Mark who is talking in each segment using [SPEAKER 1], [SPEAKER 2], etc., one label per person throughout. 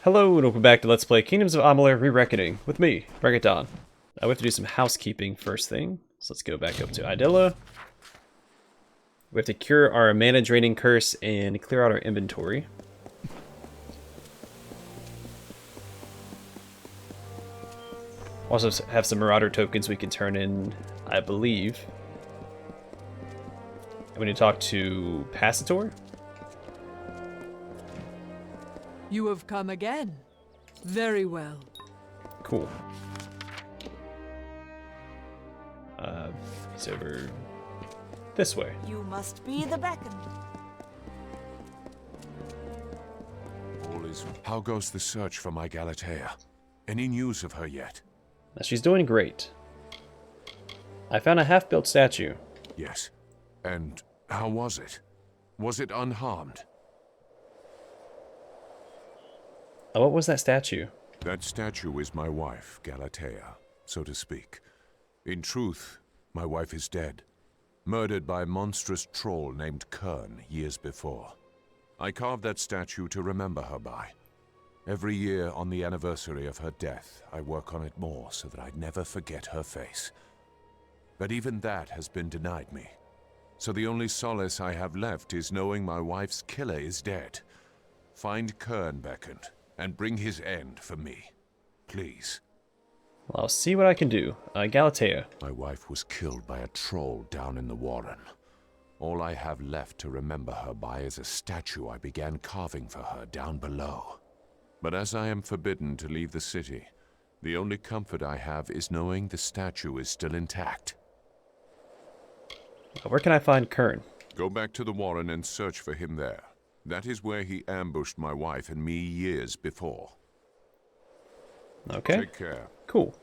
[SPEAKER 1] Hello and welcome back to Let's Play Kingdoms of Amalur Re-Reckoning with me, Brigand. We have to do some housekeeping first thing, so let's go back up to Idella. We have to cure our mana draining curse and clear out our inventory. Also have some Marauder tokens we can turn in, I believe. And we need to talk to Passator.
[SPEAKER 2] You have come again. Very well.
[SPEAKER 1] Cool. He's over this way.
[SPEAKER 3] You must be the beckoned.
[SPEAKER 4] All is. How goes the search for my Galatea? Any news of her yet?
[SPEAKER 1] She's doing great. I found a half-built statue.
[SPEAKER 4] Yes. And how was it? Was it unharmed?
[SPEAKER 1] What was that statue?
[SPEAKER 4] That statue is my wife, Galatea, so to speak. In truth, my wife is dead. Murdered by a monstrous troll named Kern years before. I carved that statue to remember her by. Every year on the anniversary of her death, I work on it more so that I'd never forget her face. But even that has been denied me. So the only solace I have left is knowing my wife's killer is dead. Find Kern, beckoned, and bring his end for me. Please.
[SPEAKER 1] Well, I'll see what I can do. Galatea.
[SPEAKER 4] My wife was killed by a troll down in the warren. All I have left to remember her by is a statue I began carving for her down below. But as I am forbidden to leave the city, the only comfort I have is knowing the statue is still intact.
[SPEAKER 1] Where can I find Kern?
[SPEAKER 4] Go back to the warren and search for him there. That is where he ambushed my wife and me years before.
[SPEAKER 1] Okay.
[SPEAKER 4] Take care.
[SPEAKER 1] Cool.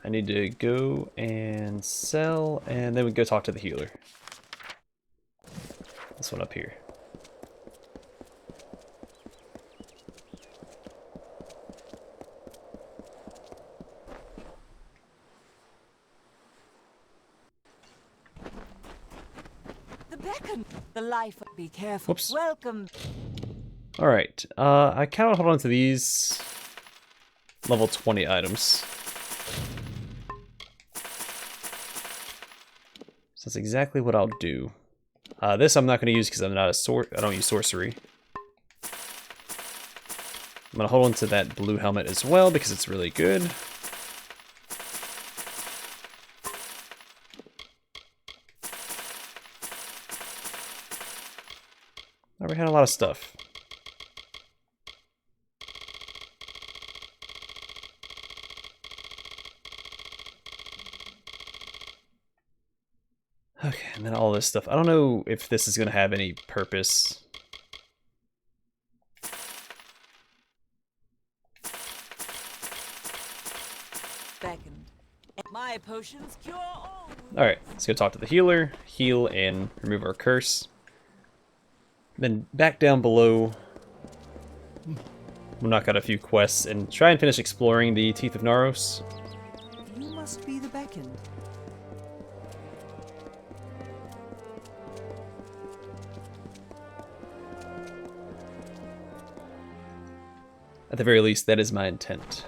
[SPEAKER 1] I need to go and sell, and then we go talk to the healer. This one up here.
[SPEAKER 3] The beckoned. The life. Be careful.
[SPEAKER 1] Whoops.
[SPEAKER 3] Welcome.
[SPEAKER 1] Alright, I kind of hold on to these level 20 items. So that's exactly what I'll do. This I'm not going to use because I'm not I don't use sorcery. I'm going to hold on to that blue helmet as well because it's really good. I already had a lot of stuff. Okay, and then all this stuff. I don't know if this is going to have any purpose.
[SPEAKER 3] Beckoned. My potions cure all.
[SPEAKER 1] Alright, let's go talk to the healer, heal, and remove our curse. Then back down below, we'll knock out a few quests and try and finish exploring the Teeth of Naros.
[SPEAKER 3] You must be the beckoned.
[SPEAKER 1] At the very least, that is my intent.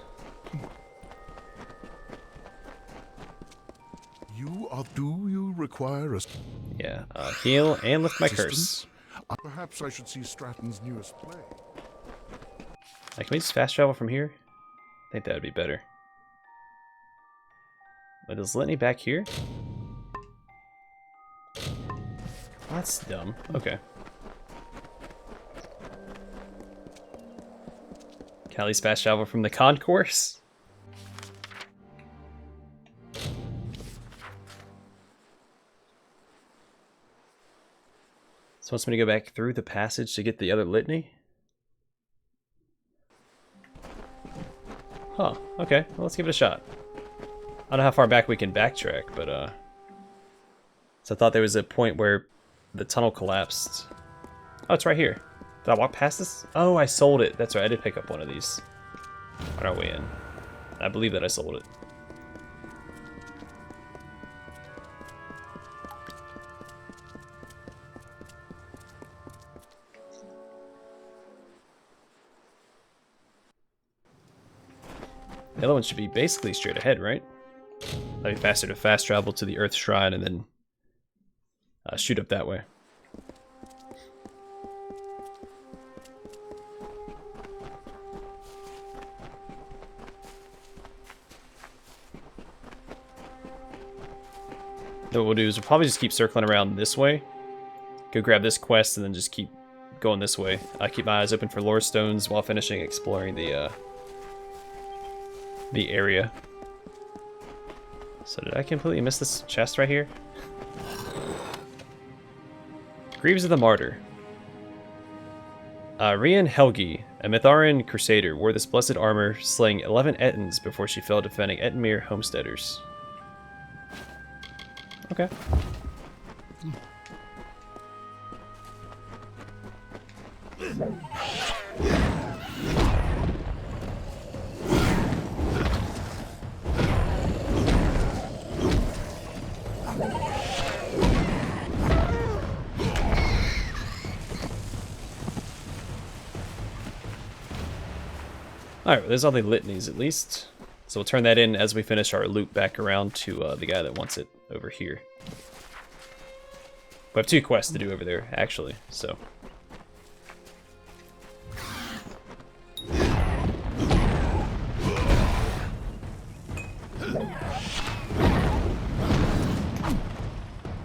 [SPEAKER 5] Do you require a...
[SPEAKER 1] Yeah, heal and lift my curse.
[SPEAKER 5] assistance? Perhaps I should see Stratton's newest play.
[SPEAKER 1] Can we just fast travel from here? I think that would be better. But is litany back here? That's dumb. Okay. Can I at least fast travel from the concourse? So wants me to go back through the passage to get the other litany? Huh, okay, well, let's give it a shot. I don't know how far back we can backtrack, but so I thought there was a point where the tunnel collapsed. Oh, it's right here. Did I walk past this? Oh, I sold it. That's right, I did pick up one of these on our way in. I believe that I sold it. The other one should be basically straight ahead, right? That'd be faster to fast travel to the Earth Shrine and then shoot up that way. Then what we'll do is we'll probably just keep circling around this way. Go grab this quest and then just keep going this way. I keep my eyes open for lore stones while finishing exploring the area. So did I completely miss this chest right here? Greaves of the Martyr. Rian Helgi, a Mitharan crusader, wore this blessed armor, slaying 11 Ettins before she fell defending Ettenmere homesteaders. Okay. Alright, well, there's all the litanies at least. So we'll turn that in as we finish our loop back around to the guy that wants it over here. We have 2 quests to do over there, actually, so.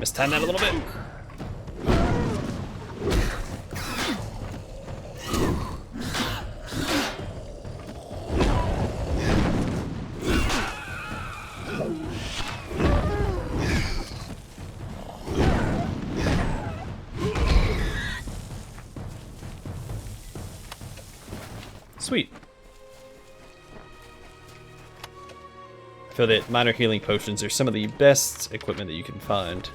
[SPEAKER 1] Mistime that a little bit. Sweet. I feel that minor healing potions are some of the best equipment that you can find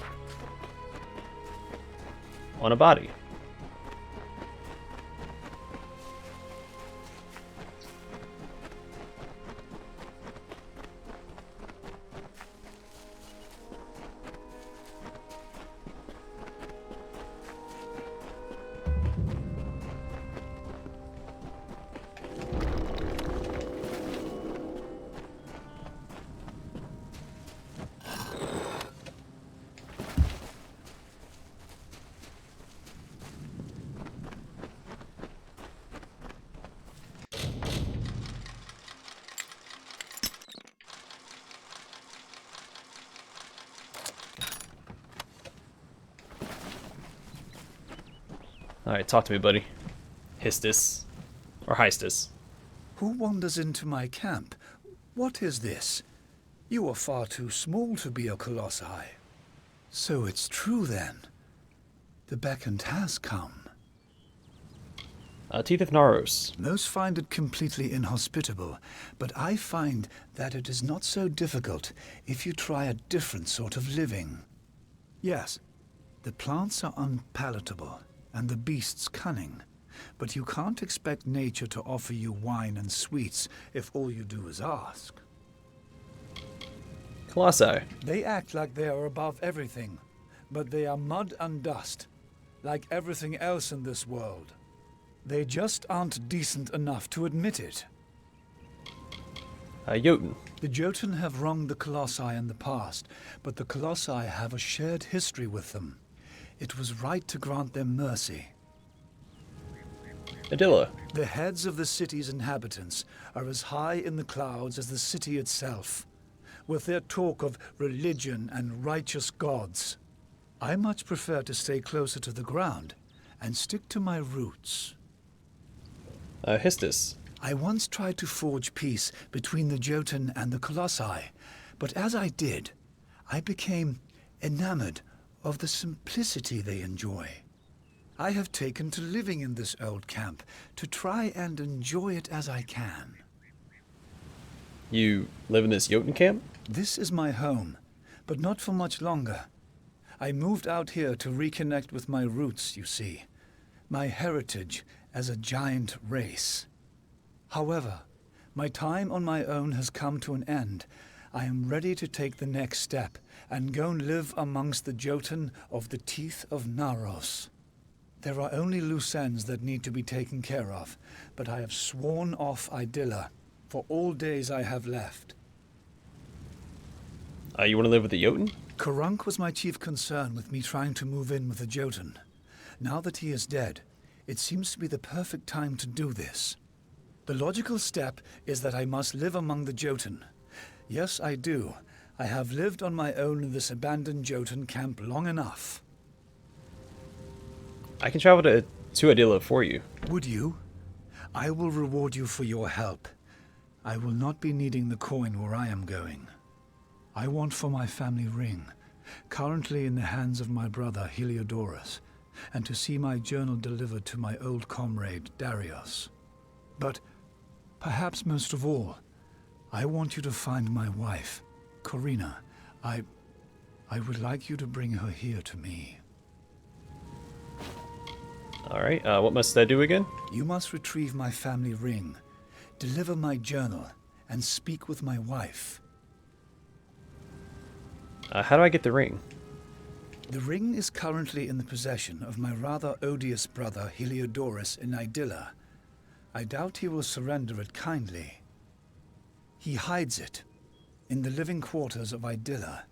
[SPEAKER 1] on a body. Alright, talk to me, buddy. Histus. Or Histus.
[SPEAKER 6] Who wanders into my camp? What is this? You are far too small to be a Kollosae. So it's true then. The beckoned has come.
[SPEAKER 1] Teeth of Naros.
[SPEAKER 6] Most find it completely inhospitable, but I find that it is not so difficult if you try a different sort of living. Yes, the plants are unpalatable, and the beasts cunning, but you can't expect nature to offer you wine and sweets if all you do is ask.
[SPEAKER 1] Kollosae.
[SPEAKER 6] They act like they are above everything, but they are mud and dust, like everything else in this world. They just aren't decent enough to admit it.
[SPEAKER 1] Jotun.
[SPEAKER 6] The Jotun have wronged the Kollosae in the past, but the Kollosae have a shared history with them. It was right to grant them mercy.
[SPEAKER 1] Adilla.
[SPEAKER 6] The heads of the city's inhabitants are as high in the clouds as the city itself, with their talk of religion and righteous gods. I much prefer to stay closer to the ground and stick to my roots.
[SPEAKER 1] Histus.
[SPEAKER 6] I once tried to forge peace between the Jotun and the Kollosae, but as I did, I became enamored of the simplicity they enjoy. I have taken to living in this old camp to try and enjoy it as I can.
[SPEAKER 1] You live in this Jotun camp?
[SPEAKER 6] This is my home, but not for much longer. I moved out here to reconnect with my roots, you see. My heritage as a giant race. However, my time on my own has come to an end. I am ready to take the next step and go and live amongst the Jotun of the Teeth of Naros. There are only loose ends that need to be taken care of, but I have sworn off Idylla. for all days I have left.
[SPEAKER 1] You want to live with the Jotun?
[SPEAKER 6] Karunk was my chief concern with me trying to move in with the Jotun. Now that he is dead, it seems to be the perfect time to do this. The logical step is that I must live among the Jotun. Yes, I do. I have lived on my own in this abandoned Jotun camp long enough.
[SPEAKER 1] I can travel to Adila for you.
[SPEAKER 6] Would you? I will reward you for your help. I will not be needing the coin where I am going. I want for my family ring, currently in the hands of my brother Heliodorus, and to see my journal delivered to my old comrade Darius. But perhaps most of all, I want you to find my wife, Corina. I would like you to bring her here to me.
[SPEAKER 1] Alright, what must I do again?
[SPEAKER 6] You must retrieve my family ring, deliver my journal, and speak with my wife.
[SPEAKER 1] How do I get the ring?
[SPEAKER 6] The ring is currently in the possession of my rather odious brother Heliodorus in Idylla. I doubt he will surrender it kindly. He hides it in the living quarters of Idylla.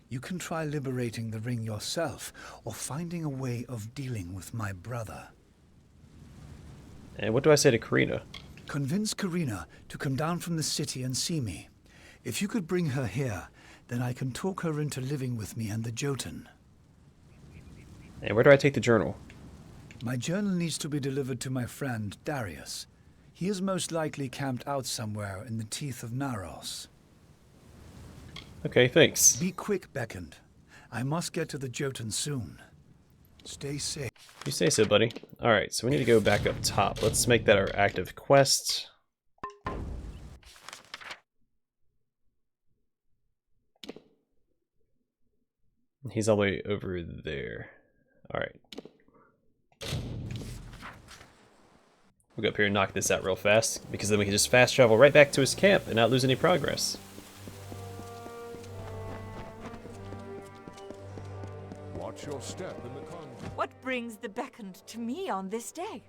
[SPEAKER 6] You can try liberating the ring yourself, or finding a way of dealing with my brother.
[SPEAKER 1] And what do I say to Karina?
[SPEAKER 6] Convince Corina to come down from the city and see me. If you could bring her here, then I can talk her into living with me and the Jotun.
[SPEAKER 1] And where do I take the journal?
[SPEAKER 6] My journal needs to be delivered to my friend Darius. He is most likely camped out somewhere in the Teeth of Naros.
[SPEAKER 1] Okay, thanks.
[SPEAKER 6] Be quick, Beckoned. I must get to the Jotun soon. Stay safe.
[SPEAKER 1] You say so, buddy. Alright, so we need to go back up top. Let's make that our active quest. He's all the way over there. Alright. We'll go up here and knock this out real fast, because then we can just fast travel right back to his camp and not lose any progress.
[SPEAKER 4] Watch your step in the convent.
[SPEAKER 3] What brings the beckoned to me on this day?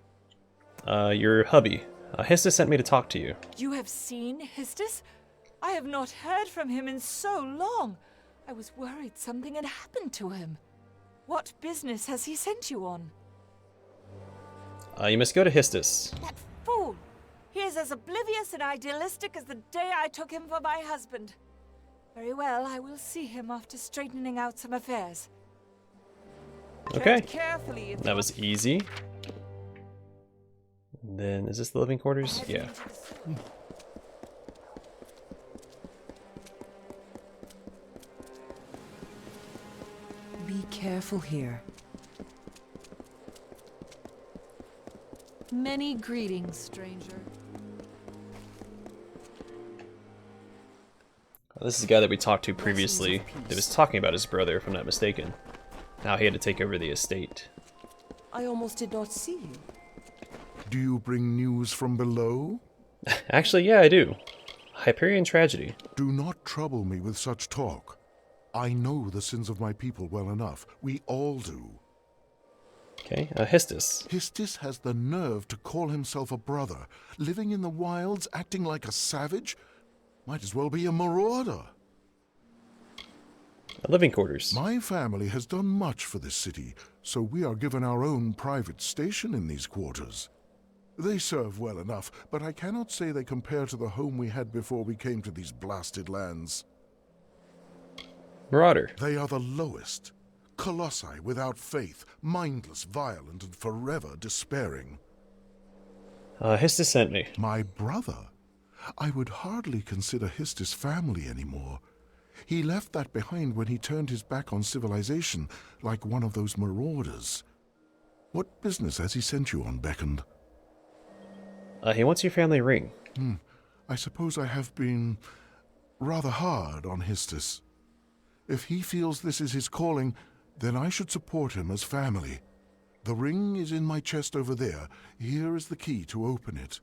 [SPEAKER 1] Your hubby. Histus sent me to talk to you.
[SPEAKER 3] You have seen Histus? I have not heard from him in so long. I was worried something had happened to him. What business has he sent you on?
[SPEAKER 1] You must go to Histus.
[SPEAKER 3] That fool! He is as oblivious and idealistic as the day I took him for my husband. Very well, I will see him after straightening out some affairs.
[SPEAKER 1] Okay.
[SPEAKER 3] Tread carefully if
[SPEAKER 1] That was easy. And then, is this the living quarters? Yeah.
[SPEAKER 2] Be careful here. Many greetings, stranger.
[SPEAKER 1] This is the guy that we talked to previously that was talking about his brother, if I'm not mistaken. How he had to take over the estate.
[SPEAKER 7] I almost did not see you.
[SPEAKER 5] Do you bring news from below?
[SPEAKER 1] Actually, yeah, I do. Hyperion tragedy.
[SPEAKER 5] Do not trouble me with such talk. I know the sins of my people well enough. We all do.
[SPEAKER 1] Okay, Histus.
[SPEAKER 5] Histus has the nerve to call himself a brother, living in the wilds, acting like a savage. Might as well be a marauder.
[SPEAKER 1] Living quarters.
[SPEAKER 5] My family has done much for this city, so we are given our own private station in these quarters. They serve well enough, but I cannot say they compare to the home we had before we came to these blasted lands.
[SPEAKER 1] Marauder.
[SPEAKER 5] They are the lowest. Kollosae without faith, mindless, violent, and forever despairing.
[SPEAKER 1] Histus sent me.
[SPEAKER 5] My brother? I would hardly consider Histus family anymore. He left that behind when he turned his back on civilization, like one of those marauders. What business has he sent you on, Beckoned?
[SPEAKER 1] He wants your family ring.
[SPEAKER 5] I suppose I have been rather hard on Histus. If he feels this is his calling, then I should support him as family. The ring is in my chest over there. Here is the key to open it.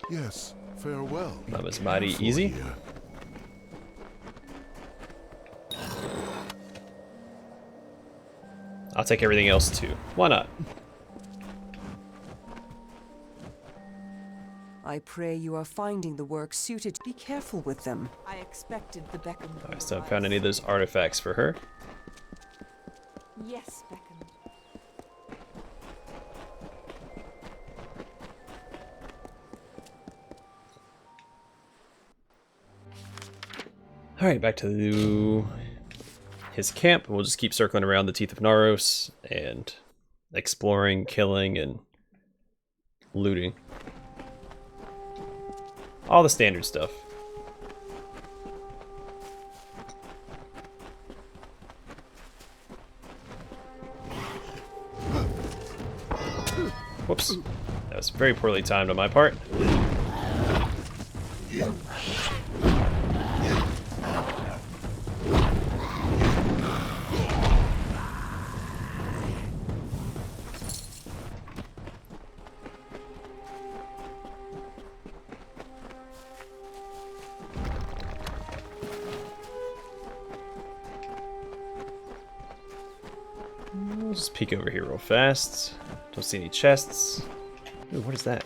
[SPEAKER 5] Yes, farewell.
[SPEAKER 1] That was mighty easy.
[SPEAKER 5] Here.
[SPEAKER 1] I'll take everything else too. Why not?
[SPEAKER 7] I pray you are finding the work suited. Be careful with them.
[SPEAKER 3] I expected the beckon.
[SPEAKER 1] I still haven't found any of those artifacts for her.
[SPEAKER 3] Yes, beckon.
[SPEAKER 1] Alright, back to his camp. We'll just keep circling around the Teeth of Naros and exploring, killing, and looting. All the standard stuff. Whoops. That was very poorly timed on my part. We'll just peek over here real fast. Don't see any chests. Ooh, what is that?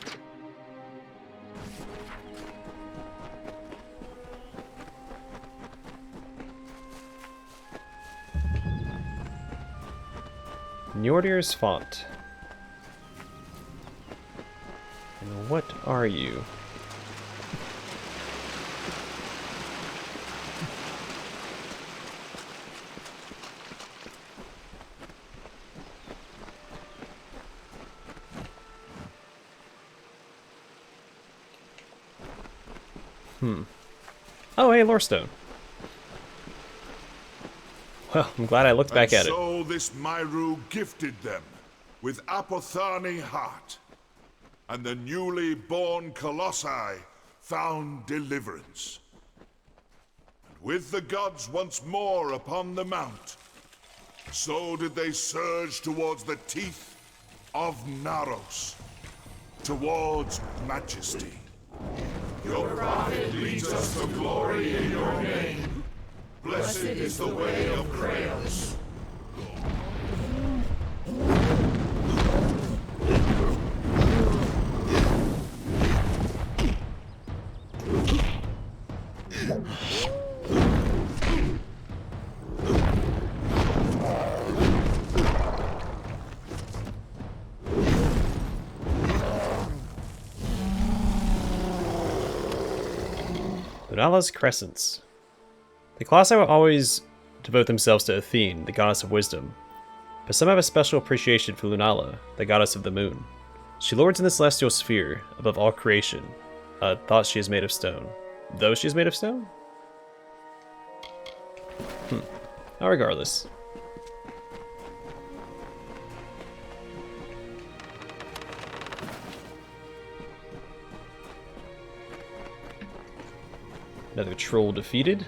[SPEAKER 1] Njordir's font. And what are you? Oh, hey, Lorestone. Well, I'm glad I looked back at it.
[SPEAKER 8] So this Myru gifted them with Apothani heart, and the newly born Kollosae found deliverance. And with the gods once more upon the mount, so did they surge towards the Teeth of Naros, towards majesty. Your prophet leads us to glory in your name. Blessed is the way of Kratos.
[SPEAKER 1] Lunala's crescents. The Kollosae will always devote themselves to Athene, the goddess of wisdom, but some have a special appreciation for Lunala, the goddess of the moon. She lords in the celestial sphere, above all creation, thought she is made of stone. Though she is made of stone? Regardless. Another troll defeated.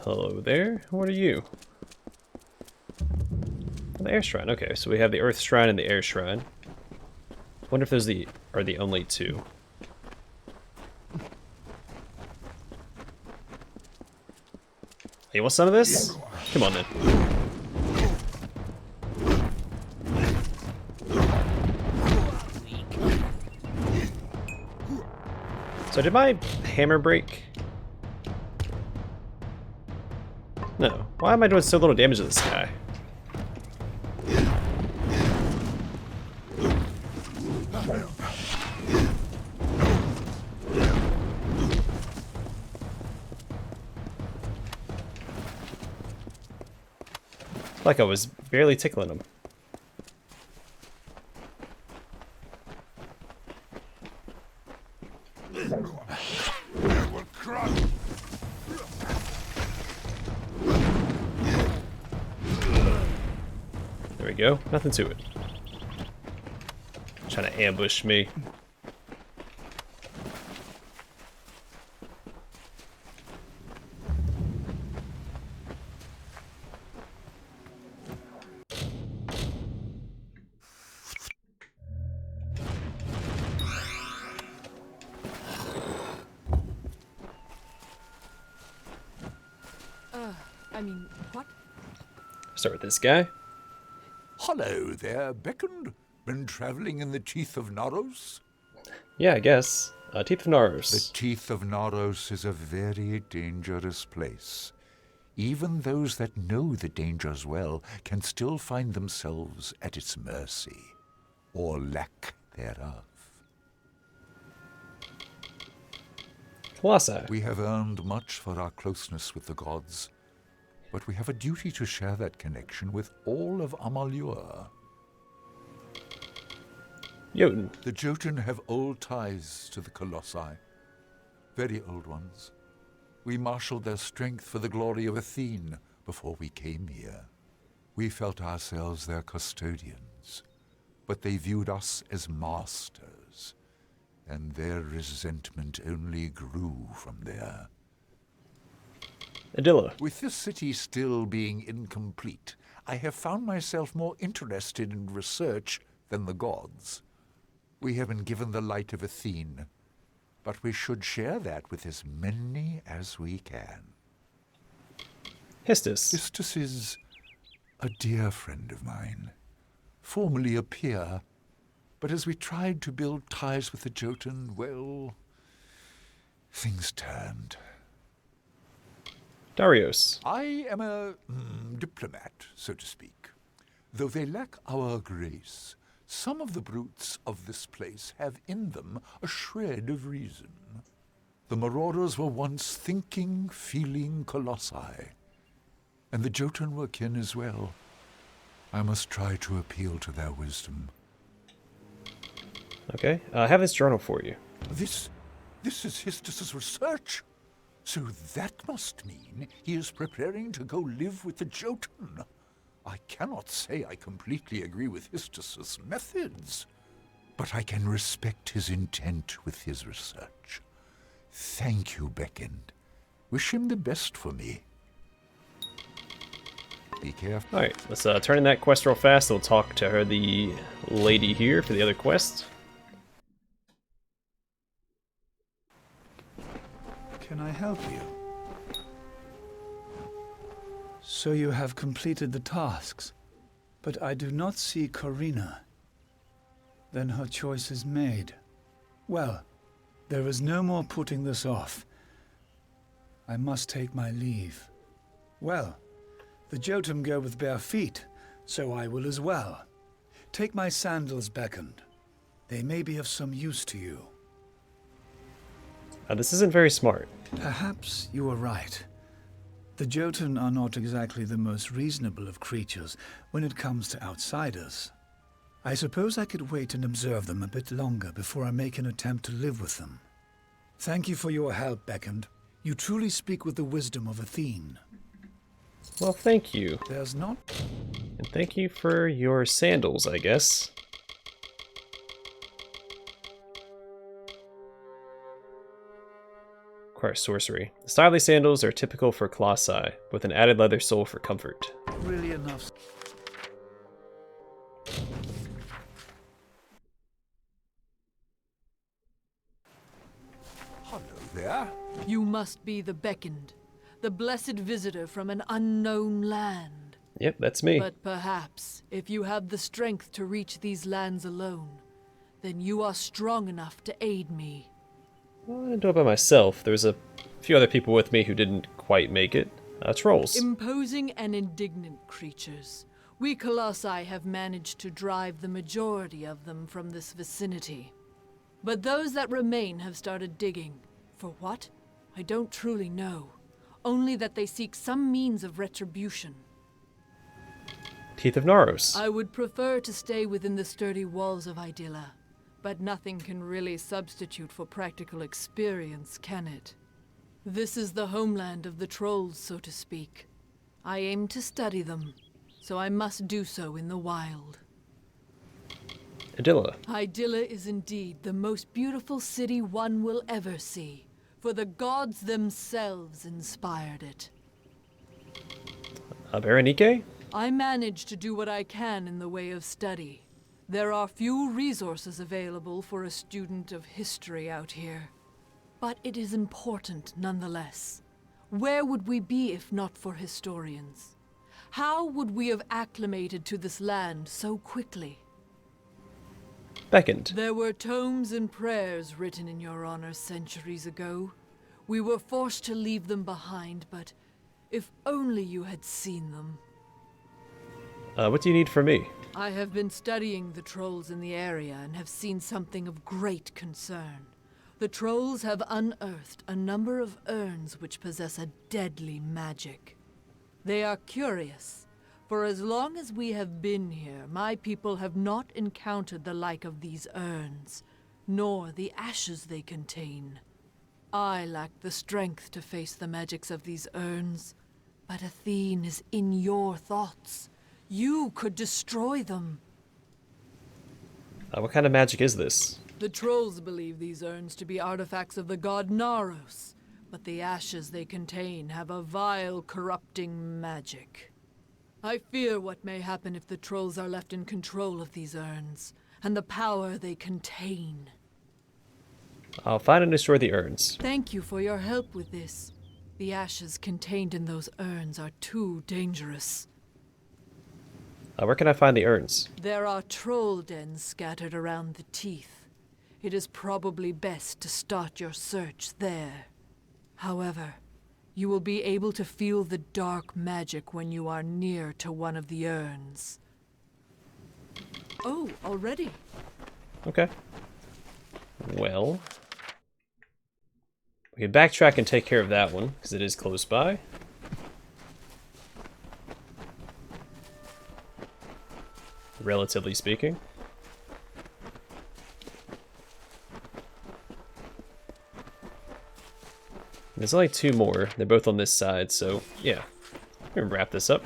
[SPEAKER 1] Hello there. What are you? The air shrine. Okay, so we have the earth shrine and the air shrine. Wonder if those are the only two. You want some of this? Come on then. So did my hammer break? No. Why am I doing so little damage to this guy? Like I was barely tickling him. There we go. Nothing to it. Trying to ambush me.
[SPEAKER 2] What?
[SPEAKER 1] Start with this guy.
[SPEAKER 9] Hello there, Beckoned. Been traveling in the Teeth of Naros?
[SPEAKER 1] Yeah, I guess. Teeth of Naros.
[SPEAKER 9] The Teeth of Naros is a very dangerous place. Even those that know the dangers well can still find themselves at its mercy, or lack thereof.
[SPEAKER 1] Kollosae.
[SPEAKER 9] We have earned much for our closeness with the gods, but we have a duty to share that connection with all of Amalur.
[SPEAKER 1] Jotun.
[SPEAKER 9] The Jotun have old ties to the Kollosae, very old ones. We marshaled their strength for the glory of Athene before we came here. We felt ourselves their custodians, but they viewed us as masters, and their resentment only grew from there.
[SPEAKER 1] Adilla.
[SPEAKER 9] With this city still being incomplete, I have found myself more interested in research than the gods. We have been given the light of Athene, but we should share that with as many as we can.
[SPEAKER 1] Histus.
[SPEAKER 9] Histus is a dear friend of mine, formerly a peer, but as we tried to build ties with the Jotun, well, things turned.
[SPEAKER 1] Darius.
[SPEAKER 9] I am a diplomat, so to speak. Though they lack our grace, some of the brutes of this place have in them a shred of reason. The marauders were once thinking, feeling Kollosae, and the Jotun were kin as well. I must try to appeal to their wisdom.
[SPEAKER 1] Okay, I have his journal for you.
[SPEAKER 9] This is Histus's research. So that must mean he is preparing to go live with the Jotun. I cannot say I completely agree with Histus's methods, but I can respect his intent with his research. Thank you, Beckoned. Wish him the best for me. Be careful.
[SPEAKER 1] Alright, let's turn in that quest real fast. We'll talk to her, the lady here, for the other quest.
[SPEAKER 6] Can I help you? So you have completed the tasks, but I do not see Corina. Then her choice is made. Well, there is no more putting this off. I must take my leave. Well, the Jotun go with bare feet, so I will as well. Take my sandals, Beckoned. They may be of some use to you.
[SPEAKER 1] This isn't very smart.
[SPEAKER 6] Perhaps you are right. The Jotun are not exactly the most reasonable of creatures when it comes to outsiders. I suppose I could wait and observe them a bit longer before I make an attempt to live with them. Thank you for your help, Beckoned. You truly speak with the wisdom of Athene.
[SPEAKER 1] Well, thank you.
[SPEAKER 6] There's not...
[SPEAKER 1] And thank you for your sandals, I guess. Require sorcery. The style of these sandals are typical for Kollosae, with an added leather sole for comfort.
[SPEAKER 6] really enough...
[SPEAKER 9] Hello there.
[SPEAKER 2] You must be the Beckoned, the blessed visitor from an unknown land.
[SPEAKER 1] Yep, that's me.
[SPEAKER 2] But perhaps, if you have the strength to reach these lands alone, then you are strong enough to aid me.
[SPEAKER 1] Well, I didn't do it by myself. There was a few other people with me who didn't quite make it. Trolls.
[SPEAKER 2] Imposing and indignant creatures. We Kolossae have managed to drive the majority of them from this vicinity. But those that remain have started digging. For what? I don't truly know. Only that they seek some means of retribution.
[SPEAKER 1] Teeth of Naros.
[SPEAKER 2] I would prefer to stay within the sturdy walls of Idylla. But nothing can really substitute for practical experience, can it? This is the homeland of the trolls, so to speak. I aim to study them, so I must do so in the wild.
[SPEAKER 1] Idylla.
[SPEAKER 2] Idylla is indeed the most beautiful city one will ever see, for the gods themselves inspired it.
[SPEAKER 1] Berenike?
[SPEAKER 2] I manage to do what I can in the way of study. There are few resources available for a student of history out here. But it is important nonetheless. Where would we be if not for historians? How would we have acclimated to this land so quickly?
[SPEAKER 1] Beckoned.
[SPEAKER 2] There were tomes and prayers written in your honor centuries ago. We were forced to leave them behind, but if only you had seen them.
[SPEAKER 1] What do you need from me?
[SPEAKER 2] I have been studying the trolls in the area and have seen something of great concern. The trolls have unearthed a number of urns which possess a deadly magic. They are curious. For as long as we have been here, my people have not encountered the like of these urns, nor the ashes they contain. I lack the strength to face the magics of these urns, but Athene is in your thoughts. You could destroy them.
[SPEAKER 1] What kind of magic is this?
[SPEAKER 2] The trolls believe these urns to be artifacts of the god Naros, but the ashes they contain have a vile, corrupting magic. I fear what may happen if the trolls are left in control of these urns, and the power they contain.
[SPEAKER 1] I'll find and destroy the urns.
[SPEAKER 2] Thank you for your help with this. The ashes contained in those urns are too dangerous.
[SPEAKER 1] Where can I find the urns?
[SPEAKER 2] There are troll dens scattered around the Teeth. It is probably best to start your search there. However, you will be able to feel the dark magic when you are near to one of the urns. Oh, already?
[SPEAKER 1] Okay. Well, we can backtrack and take care of that one, because it is close by. Relatively speaking. There's only two more. They're both on this side, so yeah. We're gonna wrap this up.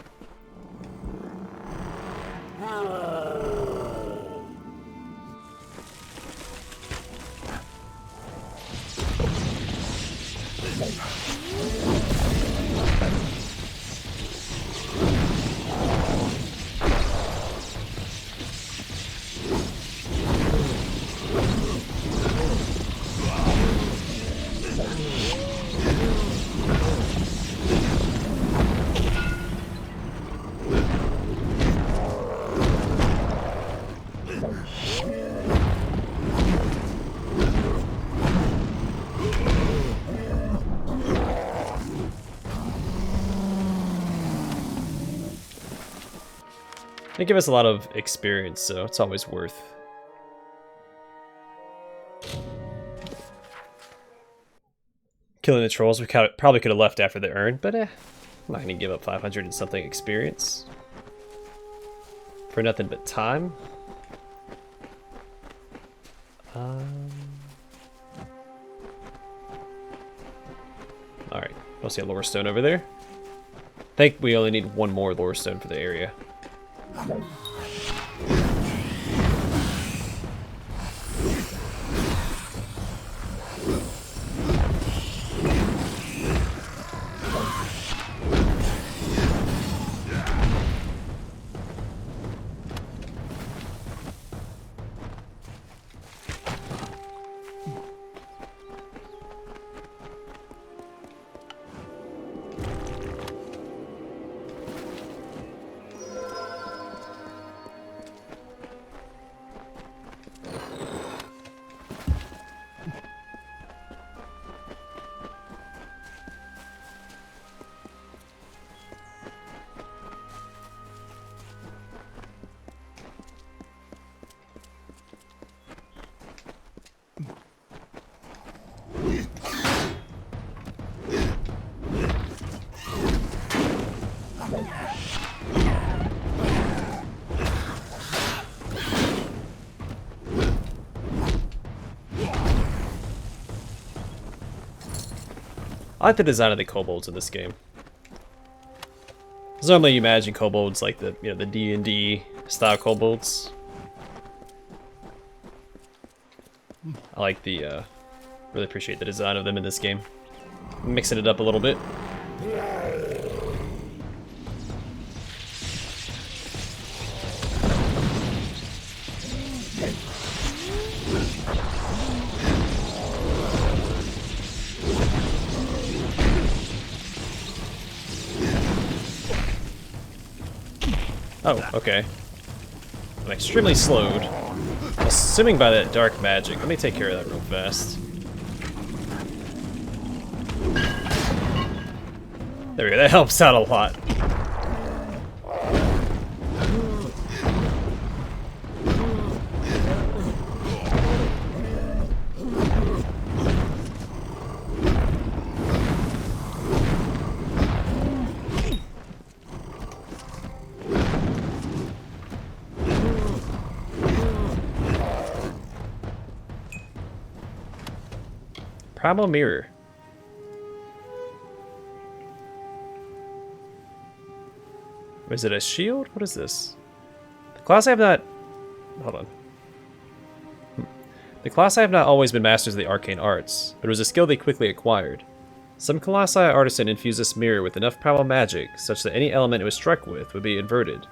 [SPEAKER 1] They give us a lot of experience, so it's always worth. Killing the trolls, we probably could have left after the urn, but I'm not going to give up 500 and something experience. For nothing but time. Alright, I'll see a lore stone over there. I think we only need one more lore stone for the area. I like the design of the kobolds in this game. Because normally you imagine kobolds like the the D&D style kobolds. I like the really appreciate the design of them in this game. Mixing it up a little bit. Oh, okay. I'm extremely slowed. Assuming by that dark magic. Let me take care of that real fast. There we go, that helps out a lot. Primal Mirror. Is it a shield? What is this? The class I have not... Hold on. The class I have not always been masters of the arcane arts, but it was a skill they quickly acquired. Some Kolossae artisan infused this mirror with enough primal magic such that any element it was struck with would be inverted.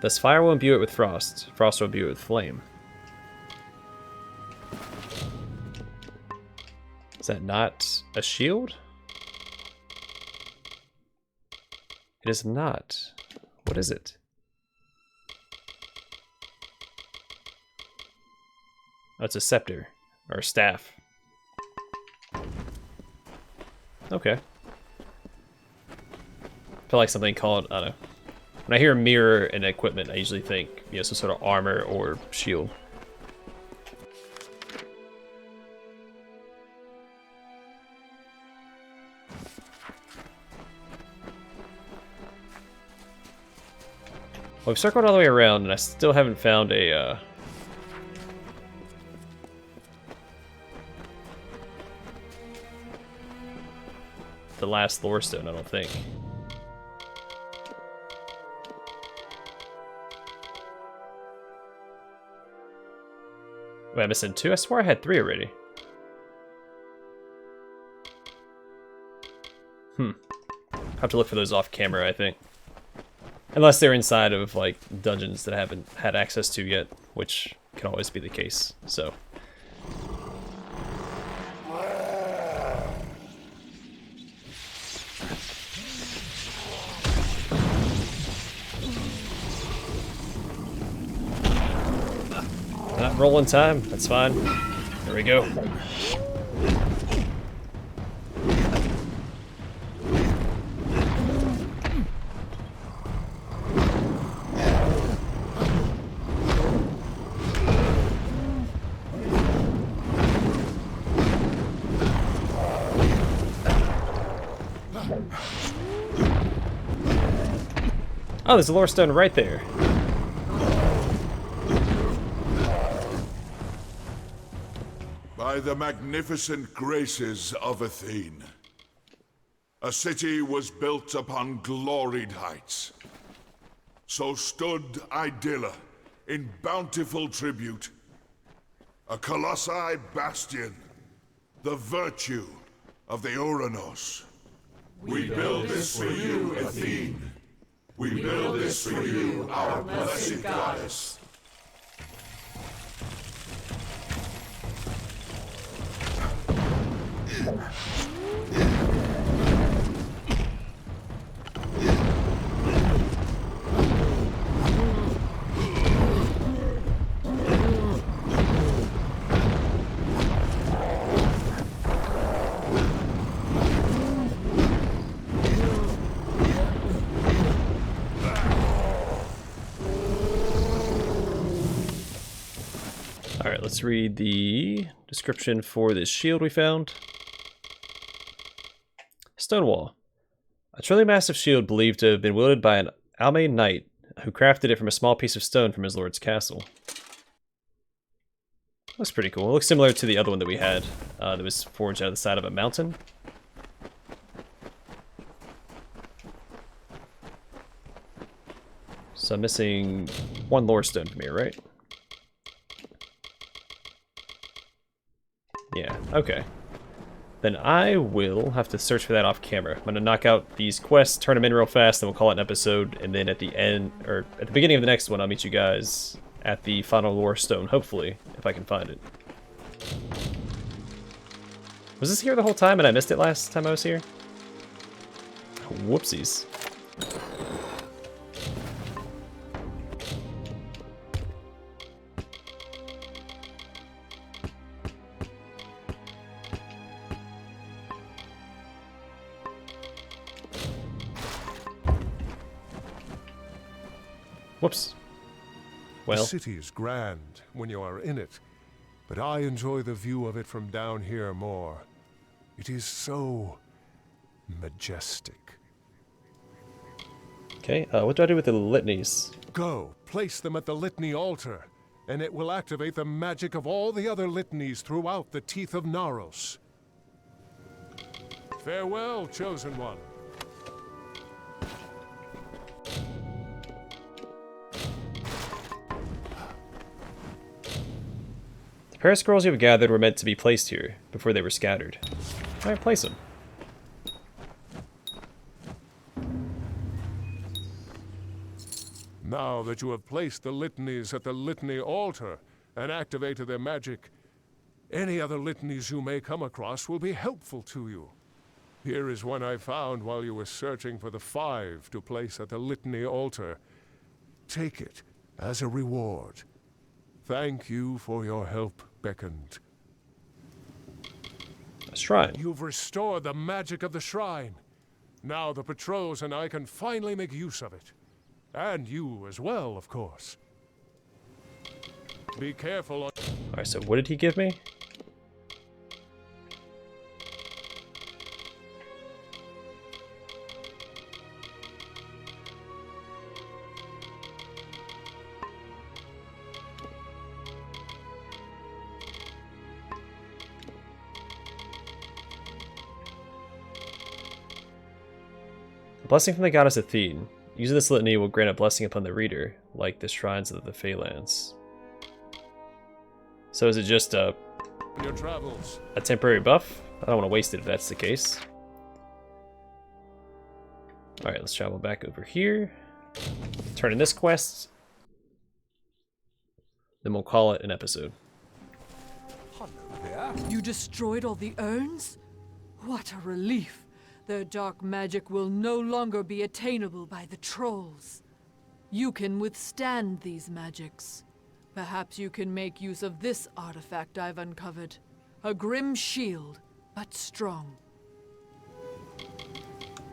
[SPEAKER 1] Thus fire will imbue it with frost, frost will imbue it with flame. Is that not a shield? It is not. What is it? Oh, it's a scepter. Or a staff. Okay. I feel like something called, I don't know. When I hear mirror and equipment, I usually think, you know, some sort of armor or shield. Well, we've circled all the way around, and I still haven't found a, the last lore stone, I don't think. Wait, I'm missing 2? I swore I had 3 already. Have to look for those off camera, I think. Unless they're inside of, like, dungeons that I haven't had access to yet, which can always be the case, so. Not rolling time, that's fine. There we go. Oh, there's a lore stone right there.
[SPEAKER 8] By the magnificent graces of Athene, a city was built upon gloried heights. So stood Idylla in bountiful tribute, a Kolossae bastion, the virtue of the Uranos. We build this for you, Athene. We build this for you, our blessed goddess.
[SPEAKER 1] Alright, let's read the description for this shield we found. Stonewall. A truly massive shield believed to have been wielded by an Almain knight who crafted it from a small piece of stone from his lord's castle. Looks pretty cool. It looks similar to the other one that we had that was forged out of the side of a mountain. So I'm missing 1 lore stone from here, right? Yeah, okay. Then I will have to search for that off camera. I'm gonna knock out these quests, turn them in real fast, then we'll call it an episode, and then at the end, or at the beginning of the next one, I'll meet you guys at the final lore stone, hopefully, if I can find it. Was this here the whole time and I missed it last time I was here? Whoopsies. Whoops. Well,
[SPEAKER 10] The city is grand when you are in it, but I enjoy the view of it from down here more. It is so majestic.
[SPEAKER 1] okay. What do I do with the litanies?
[SPEAKER 10] Go, place them at the litany altar, and it will activate the magic of all the other litanies throughout the Teeth of Naros. Farewell, Chosen One.
[SPEAKER 1] The prayer scrolls you have gathered were meant to be placed here before they were scattered. Alright, place them.
[SPEAKER 10] Now that you have placed the litanies at the litany altar and activated their magic, any other litanies you may come across will be helpful to you. Here is one I found while you were searching for the 5 to place at the litany altar. Take it as a reward. Thank you for your help, Beckoned.
[SPEAKER 1] A shrine.
[SPEAKER 10] You've restored the magic of the shrine. Now the patrols and I can finally make use of it. And you as well, of course. Be careful on...
[SPEAKER 1] Alright, so what did he give me? A blessing from the goddess Athene. Using this litany will grant a blessing upon the reader, like the shrines of the Phalanx. So is it just a
[SPEAKER 10] your travels.
[SPEAKER 1] temporary buff? I don't want to waste it if that's the case. Alright, let's travel back over here. Turn in this quest. Then we'll call it an episode.
[SPEAKER 9] Hello there.
[SPEAKER 2] You destroyed all the urns? What a relief. Their dark magic will no longer be attainable by the trolls. You can withstand these magics. Perhaps you can make use of this artifact I've uncovered. A grim shield, but strong.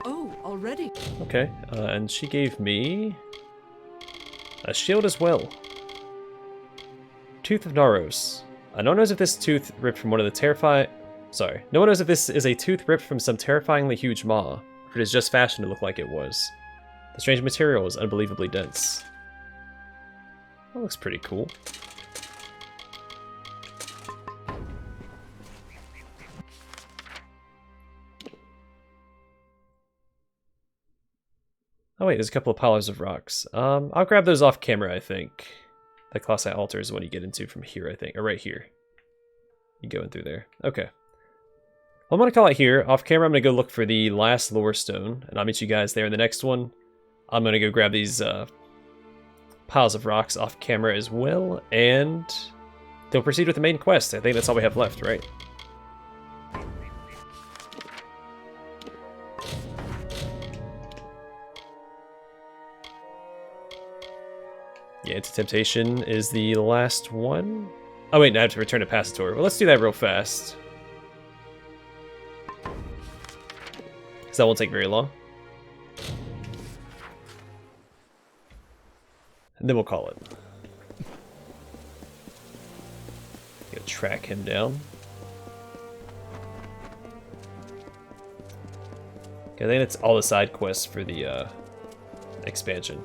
[SPEAKER 2] Oh, already?
[SPEAKER 1] Okay, and she gave me a shield as well. Tooth of Naros. No one knows if this tooth ripped from one of the terrifying... Sorry. No one knows if this is a tooth ripped from some terrifyingly huge maw, or if it is just fashioned to look like it was. The strange material is unbelievably dense. That looks pretty cool. Oh wait, there's a couple of piles of rocks. I'll grab those off camera, I think. The Kollosae altar is what you get into from here, I think. Or right here. You go in through there. Okay. Well, I'm going to call it here. Off camera, I'm going to go look for the last lore stone, and I'll meet you guys there in the next one. I'm going to go grab these piles of rocks off camera as well, and they'll proceed with the main quest. I think that's all we have left, right? Yeah, Into Temptation is the last one. Oh wait, now I have to return to Passator. Well, let's do that real fast. That won't take very long. And then we'll call it. Gotta track him down. Okay, I think that's all the side quests for the expansion.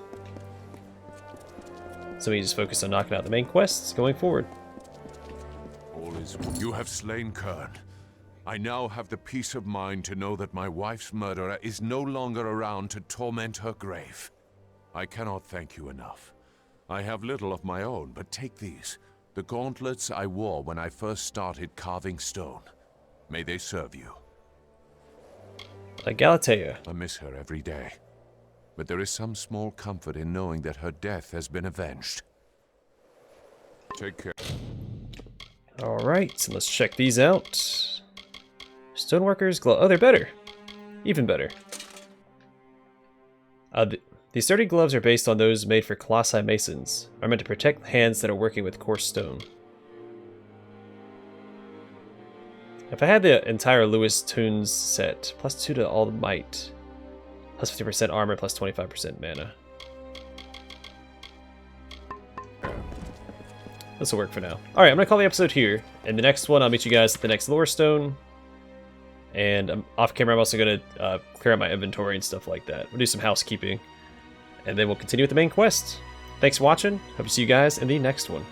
[SPEAKER 1] So we just focus on knocking out the main quests going forward.
[SPEAKER 4] All is... You have slain Kern. I now have the peace of mind to know that my wife's murderer is no longer around to torment her grave. I cannot thank you enough. I have little of my own, but take these. The gauntlets I wore when I first started carving stone. May they serve you.
[SPEAKER 1] Galatea.
[SPEAKER 4] I miss her every day. But there is some small comfort in knowing that her death has been avenged. Take care.
[SPEAKER 1] Alright, so let's check these out. Stoneworkers glow. Oh, they're better. Even better. These sturdy gloves are based on those made for Kollosae masons. Are meant to protect hands that are working with coarse stone. If I had the entire Lewis Tunes set, plus 2 to all the might, plus 50% armor, plus 25% mana. This will work for now. Alright, I'm going to call the episode here. In the next one, I'll meet you guys at the next lore stone. And off camera, I'm also going to clear out my inventory and stuff like that. We'll do some housekeeping. And then we'll continue with the main quest. Thanks for watching. Hope to see you guys in the next one.